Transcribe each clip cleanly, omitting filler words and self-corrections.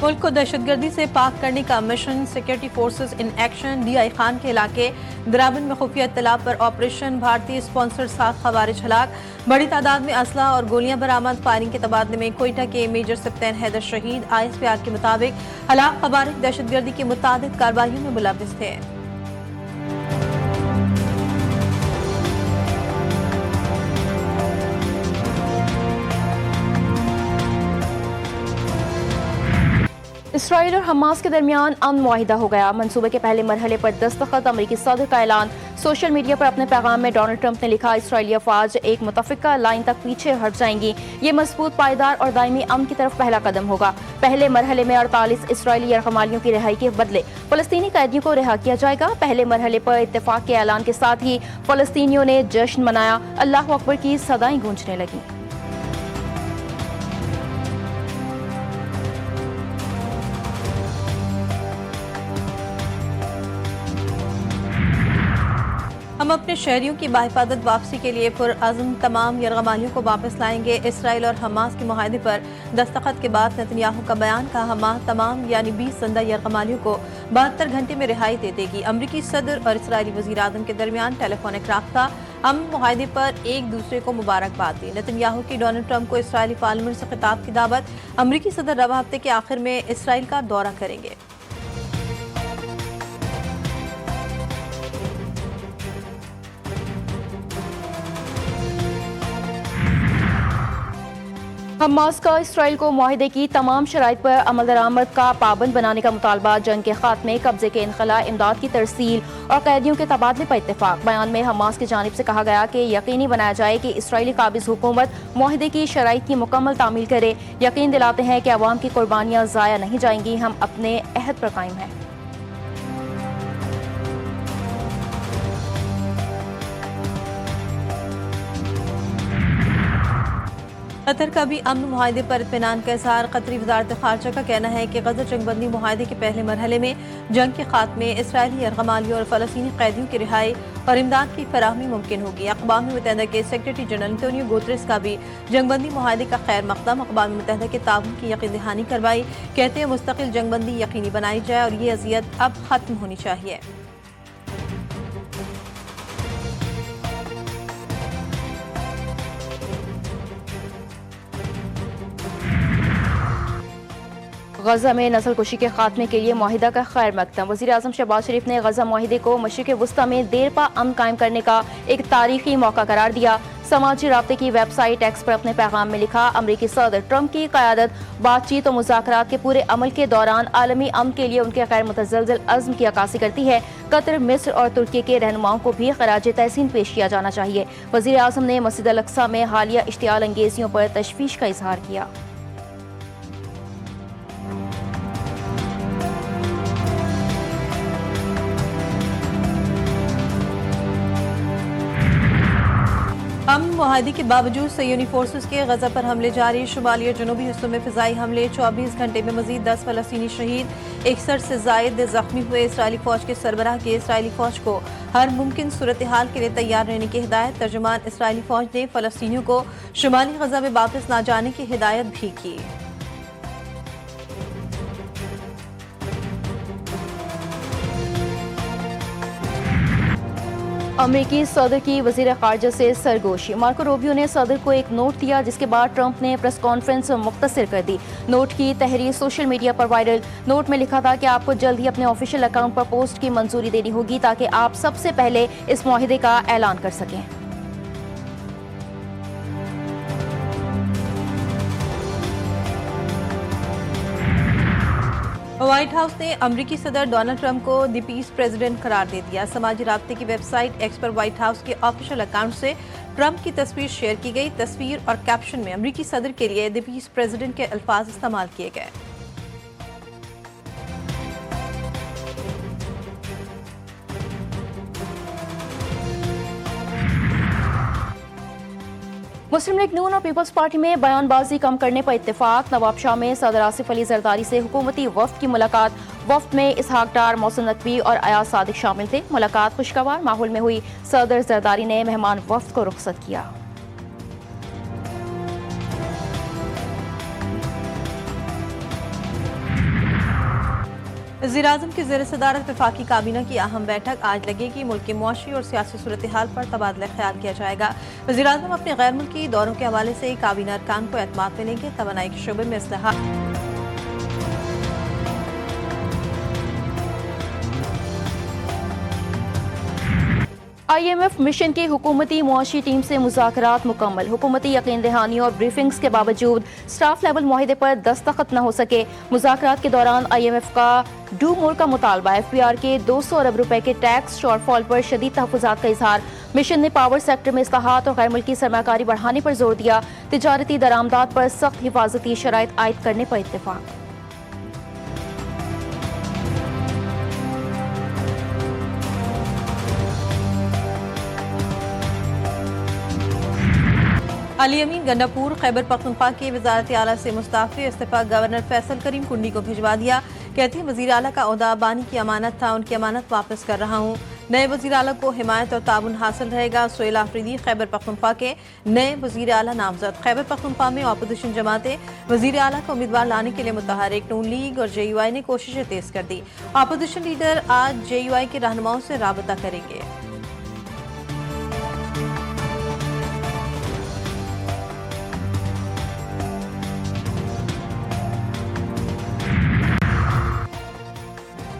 मुल्क को दहशतगर्दी से पाक करने का mission security forces in action. DI Khan के इलाके द्राबन में खुफिया इत्तला पर ऑपरेशन। भारतीय स्पॉन्सर्ड 7 खवारिज हलाक। बड़ी तादाद में असला और गोलियां बरामद। फायरिंग के तबादले में कोयटा के मेजर सप्तान हैदर शहीद। ISPR के मुताबिक हलाक खवारिज दहशतगर्दी की मुतादिद कार्रवाइयों में मुलव्विस थे। इसराइल और हमास के दरमियान अमन मुआहिदा हो गया। मंसूबे के पहले मरहले पर दस्तखत। अमरीकी सदर का ऐलान। सोशल मीडिया पर अपने पैगाम में डोनाल्ड ट्रंप ने लिखा, इसराइली अफवाज एक मुतफिका लाइन तक पीछे हट जाएंगी। ये मजबूत, पायदार और दायमी अमन की तरफ पहला कदम होगा। पहले मरहले में 48 इसराइली यरगमालियों की रिहाई के बदले फलस्तीनी कैदियों को रिहा किया जाएगा। पहले मरहले पर इत्तेफाक के ऐलान के साथ ही फलस्तीनियों ने जश्न मनाया। अल्लाह अकबर की सदाएं गूंजने लगी। हम अपने शहरियों की बाहिफाजत वापसी के लिए पुरअज़्म तमाम यरगमालियों को वापस लाएंगे। इसराइल और हमास के मुआहदे पर दस्तखत के बाद नेतन्याहू का बयान। कहा, हमास तमाम यानी 20 जिंदा यरगमालियों को 72 घंटे में रिहाई दे देगी। अमरीकी सदर और इसराइली वज़ीर आज़म के दरमियान टेलीफोनिक राब्ता। अमन मुआहदे पर एक दूसरे को मुबारकबाद दी। नेतन्याहू की डोनाल्ड ट्रंप को इसराइली पार्लियामेंट से खिताब की दावत। अमरीकी सदर रवा हफ्ते के आखिर में इसराइल का दौरा करेंगे। हमास का इसराइल को मुआहिदे की तमाम शराइत पर अमल दरामद का पाबंद बनाने का मुतालबा। जंग के खात्मे, कब्जे के इनखला, इमदाद की तरसील और कैदियों के तबादले पर इत्तेफाक। बयान में हमास की जानिब से कहा गया कि यकीनी बनाया जाए कि इसराइली काबिज हुकूमत मुआहिदे की शराइत की मुकम्मल तामील करे। यकीन दिलाते हैं कि अवाम की कुर्बानियाँ ज़ाया नहीं जाएंगी। हम अपने अहद पर कायम हैं। कतर का भी अमन मुआहदे पर इत्मीनान का इज़हार। कतरी वज़ारत ख़ारजा का कहना है कि गज़ा जंगबंदी मुआहदे के पहले मरहले में जंग के खात्मे, इसराइली यरगमालियों और फ़लस्तीनी कैदियों की रिहाई और इमदाद की फराहमी मुमकिन होगी। अक़वाम मुत्तहिदा के सेक्रेटरी जनरल एंटोनियो गुतेरेस का भी जंगबंदी मुआहदे का खैर मक़दम। अक़वाम मुत्तहिदा के ताउन की यकीन दहानी करवाई। कहते हैं मुस्तकिल जंगबंदी यकीनी बनाई जाए और ये अज़ियत अब ख़त्म होनी चाहिए। गजा में नस्लकुशी के खात्मे के लिए मुआहिदा का खैर मकदम। वज़ीर आज़म शहबाज शरीफ ने गजा मुआहिदे को मशरिक़ वुस्ता में देरपा अमन कायम करने का एक तारीखी मौका करार दिया। समाजी राब्ते की वेबसाइट एक्स पर अपने पैगाम में लिखा, अमरीकी सदर ट्रंप की क़यादत बातचीत और मुज़ाकरात के पूरे अमल के दौरान आलमी अमन के लिए उनके गैर मुतज़लज़ल अज़्म की अक्कासी करती है। कतर, मिस्र और तुर्की के रहनुमाओं को भी खराज तहसीन पेश किया जाना चाहिए। वज़ीर आज़म ने मस्जिद अल अक़सा में हालिया इश्तियाल अंगेजियों पर तशवीश का इजहार किया। अमन मुआहदे के बावजूद सयूनी फोर्सेस के गजा पर हमले जारी। शुमाली और जनूबी हिस्सों में फिजाई हमले। 24 घंटे में मजीद 10 फलस्तीनी शहीद, 61 से जायद जख्मी हुए। इसराइली फौज के सरबराह की इसराइली फौज को हर मुमकिन सूरत हाल के लिए तैयार रहने की हिदायत। तर्जुमान इसराइली फौज ने फलस्तीनियों को शुमाली गजा में वापस न जाने की हिदायत भी की। अमेरिकी सदर की वज़ीर ख़ारजा से सरगोशी। मार्को रूबियो ने सदर को एक नोट दिया, जिसके बाद ट्रंप ने प्रेस कॉन्फ्रेंस मुख्तसर कर दी। नोट की तहरीर सोशल मीडिया पर वायरल। नोट में लिखा था कि आपको जल्द ही अपने ऑफिशियल अकाउंट पर पोस्ट की मंजूरी देनी होगी ताकि आप सबसे पहले इस मुआहिदे का ऐलान कर सकें। व्हाइट हाउस ने अमरीकी सदर डोनाल्ड ट्रंप को द पीस प्रेसिडेंट करार दे दिया। समाजी राब्ते की वेबसाइट एक्स पर व्हाइट हाउस के ऑफिशियल अकाउंट से ट्रंप की तस्वीर शेयर की गई। तस्वीर और कैप्शन में अमरीकी सदर के लिए द पीस प्रेसिडेंट के अल्फाज इस्तेमाल किए गए। मुस्लिम लीग नून और पीपल्स पार्टी में बयानबाजी कम करने पर इत्तेफाक। नवाब शाह में सदर आसिफ अली जरदारी से हुकूमती वफ्द की मुलाकात। वफ्द में इसहाक डार, मोहसिन नकवी और अयाज सादिक शामिल थे। मुलाकात खुशगवार माहौल में हुई। सदर जरदारी ने मेहमान वफ्द को रुखसत किया। वज़ीर-ए-आज़म की ज़ेर सदारत वफाकी काबीना की अहम बैठक आज लगेगी। मुल्क की मुआशी और सियासी सूरत हाल पर तबादला ख्याल किया जाएगा। वज़ीर-ए-आज़म अपने गैर मुल्की दौरों के हवाले से काबीना अरकान को एतमाद में लेंगे। तवानाई के शोबे में इस्लाहात। IMF मिशन की हुकूमती मुआशी टीम से मुज़ाकरात मुकम्मल। हुकूमती यकीन दहानी और ब्रीफिंग्स के बावजूद स्टाफ लेवल मुआहिदे पर दस्तखत न हो सके। मुज़ाकरात के दौरान IMF का डू मोर का मुतालबा, FPR के 200 अरब रुपए के टैक्स शॉर्टफॉल पर शदीद तहफ़्फ़ुज़ात का इजहार। मिशन ने पावर सेक्टर में इस्लाहात और गैर मुल्की सरमाकारी बढ़ाने पर जोर दिया। तिजारती दरामदात पर सख्त हिफाजती शराइत आयद करने पर इत्तेफाक। अली अमीन गंडापुर खैबर पख्तूनख्वा के वजारत आला से मुस्ताफ़ी। इस्तीफा गवर्नर फैसल करीम कुंडी को भिजवा दिया। कहती है वज़ीर आला का ओहदा बानी की अमानत था, उनकी अमानत वापस कर रहा हूँ। नए वज़ीर आला को हिमायत और ताउन हासिल रहेगा। सोहेल आफरीदी खैबर पख्तूनख्वा के नए वज़ीर आला नामजद। खैबर पख्तूनख्वा में अपोजिशन जमातें वज़ीर आला को उम्मीदवार लाने के लिए मुतहरिक। नून लीग और JUI ने कोशिशें तेज कर दी। अपोजिशन लीडर आज JUI के रहनुमाओं से राबता करेंगे।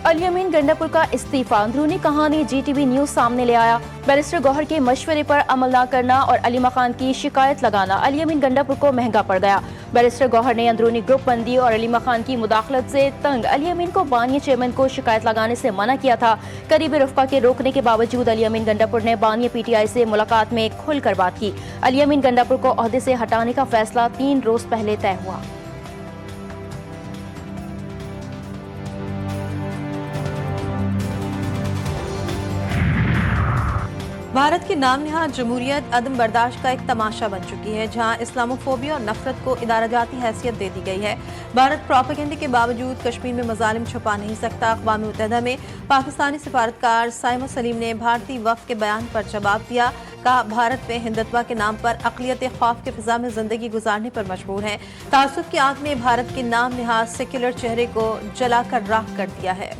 अली अमीन गंडापुर का इस्तीफा, अंदरूनी कहानी GTV न्यूज सामने ले आया। बैरिस्टर गौहर के मशवरे पर अमल न करना और अलीमा खान की शिकायत लगाना अली अमीन गंडापुर को महंगा पड़ गया। बैरिस्टर गौहर ने अंदरूनी ग्रुप बंदी और अलीमा खान की मुदाखलत से तंग अली अमीन को बानिया चेयरमैन को शिकायत लगाने से मना किया था। करीबी रफ़्का के रोकने के बावजूद अली अमीन गंडापुर ने बानिया PTI से मुलाकात में खुलकर बात की। अली अमीन गंडापुर को ओहदे से हटाने का फैसला 3 रोज पहले तय हुआ। भारत की नाम निहाद जमहूरियत अदम बर्दाश्त का एक तमाशा बन चुकी है, जहां इस्लामोफोबिया और नफरत को इदाराजाती हैसियत दे दी गई है। भारत प्रोपेगेंडे के बावजूद कश्मीर में मजालिम छुपा नहीं सकता। अक़वाम मुत्तहिदा में पाकिस्तानी सिफारतकार साइमा सलीम ने भारतीय वफ़द के बयान पर जवाब दिया। कहा, भारत में हिंदुत्व के नाम पर अक़लियत खौफ के फिजा में जिंदगी गुजारने पर मजबूर है। तासुब की आग ने भारत के नाम निहाद सेक्युलर चेहरे को जलाकर राख कर दिया है।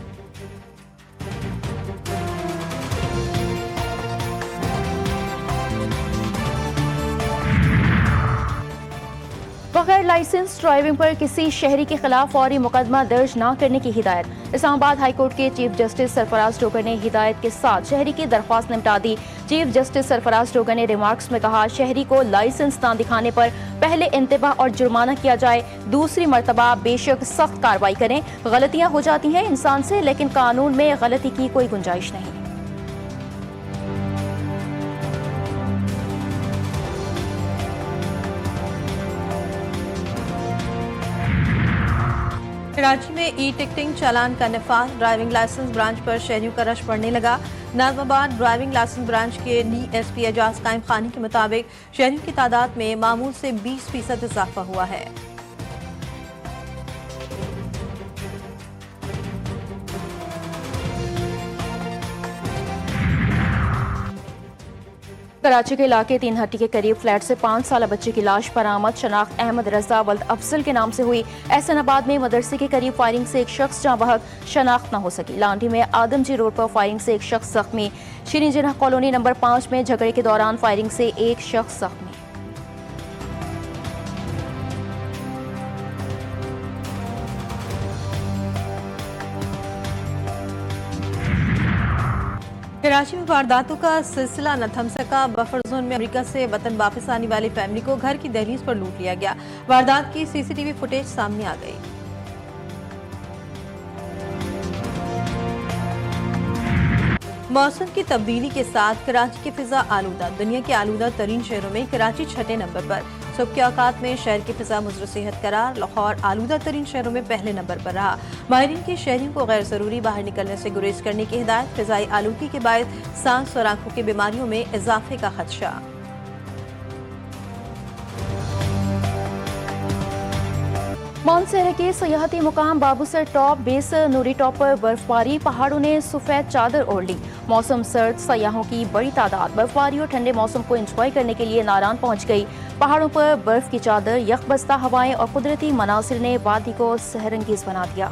बगैर लाइसेंस ड्राइविंग पर किसी शहरी के खिलाफ फौरी मुकदमा दर्ज न करने की हिदायत। इस्लामाबाद हाई कोर्ट के चीफ जस्टिस सरफराज डोगर ने हिदायत के साथ शहरी की दरख्वास्त निपटा दी। चीफ जस्टिस सरफराज डोगर ने रिमार्क्स में कहा, शहरी को लाइसेंस न दिखाने पर पहले इंतबाह और जुर्माना किया जाए, दूसरी मरतबा बेशक सख्त कार्रवाई करें। गलतियां हो जाती हैं इंसान से, लेकिन कानून में गलती की कोई गुंजाइश नहीं। कराची में टिकटिंग चालान का नफाज। ड्राइविंग लाइसेंस ब्रांच पर शहरियों का रश बढ़ने लगा। नाज़िमाबाद ड्राइविंग लाइसेंस ब्रांच के DSP एजाज कायम खानी के मुताबिक शहरियों की तादाद में मामूल से 20% इजाफा हुआ है। कराची के इलाके 3 हट्टी के करीब फ्लैट से 5 साल बच्चे की लाश बरामद। शनाख्त अहमद रजा वल्द अफजल के नाम से हुई। एहसनाबाद में मदरसे के करीब फायरिंग से एक शख्स जहां बहक शनाख्त न हो सकी। लांडी में आदमजी रोड पर फायरिंग से एक शख्स जख्मी। शीरी जिन्ना कॉलोनी नंबर 5 में झगड़े के दौरान फायरिंग से एक शख्स जख्मी। कराची में वारदातों का सिलसिला न थम सका। बफर जोन में अमेरिका से वतन वापस आने वाली फैमिली को घर की दहलीज पर लूट लिया गया। वारदात की CCTV फुटेज सामने आ गई। मौसम की तब्दीली के साथ कराची की फिजा आलूदा। दुनिया के आलूदा तरीन शहरों में कराची 6ठे नंबर पर। सुबह के औकात में शहर की फिजा मुज़र सेहत करार। लाहौर आलूदा तरीन शहरों में पहले नंबर पर रहा। माहिरीन की शहरियों को गैर जरूरी बाहर निकलने से गुरेज करने की हिदायत। फिजाई आलूगी के बाद सांस और आंखों की बीमारियों में इजाफे का खदशा। मानसहरा के सयाहती मुकाम बाबूसर टॉप बेस नूरी टॉप पर बर्फबारी। पहाड़ों ने सफेद चादर ओढ़ ली। मौसम सर्द, सयाहों की बड़ी तादाद बर्फबारी और ठंडे मौसम को एंजॉय करने के लिए नारान पहुंच गई। पहाड़ों पर बर्फ की चादर, यखबस्ता हवाएं और कुदरती मनासिर ने वादी को सहरंगेज बना दिया।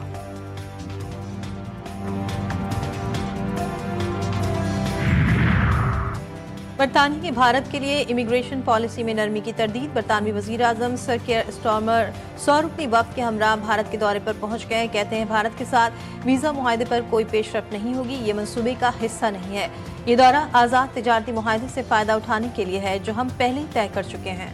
बरतानिया की भारत के लिए इमिग्रेशन पॉलिसी में नरमी की तरदीद। बरतानवी वजीर आजम सर केयर स्टारमर 100 रुकनी वफ्द के हमरा भारत के दौरे पर पहुंच गए। कहते हैं भारत के साथ वीजा मुआहदे पर कोई पेशरफ नहीं होगी, ये मंसूबे का हिस्सा नहीं है। ये दौरा आज़ाद तिजारती मुआहदे से फायदा उठाने के लिए है जो हम पहले ही तय कर चुके हैं।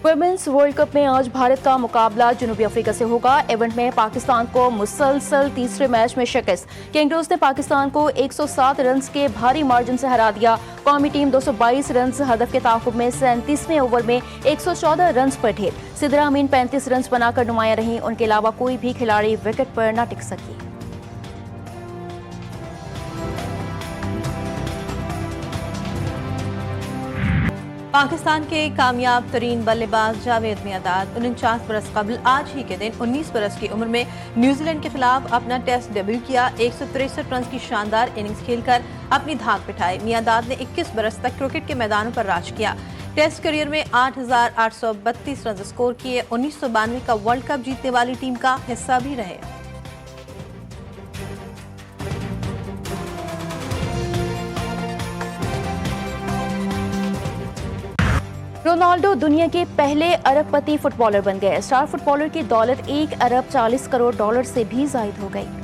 वुमेन्स वर्ल्ड कप में आज भारत का मुकाबला जनूबी अफ्रीका से होगा। इवेंट में पाकिस्तान को मुसलसल तीसरे मैच में शिकस्त। किंग्स ने पाकिस्तान को 107 रन के भारी मार्जिन से हरा दिया। कौमी टीम 222 रन हदफ के ताकुब में 37वें ओवर में 114 रन पर ढेर। सिदरा अमीन 35 रन बनाकर नुमाया रहीं। उनके अलावा कोई भी खिलाड़ी विकेट पर न टिक सकी। पाकिस्तान के कामयाब तरीन बल्लेबाज जावेद मियांदाद 49 बरस कबल आज ही के दिन 19 बरस की उम्र में न्यूजीलैंड के खिलाफ अपना टेस्ट डेब्यू किया। 163 रन की शानदार इनिंग्स खेलकर अपनी धाक बिठाई। मियांदाद ने 21 बरस तक क्रिकेट के मैदानों पर राज किया। टेस्ट करियर में 8,832 रन स्कोर किए। 1992 का वर्ल्ड कप जीतने वाली टीम का हिस्सा भी रहे। रोनाल्डो दुनिया के पहले अरबपति फुटबॉलर बन गए। स्टार फुटबॉलर की दौलत $1 अरब 40 करोड़ से भी जायद हो गई।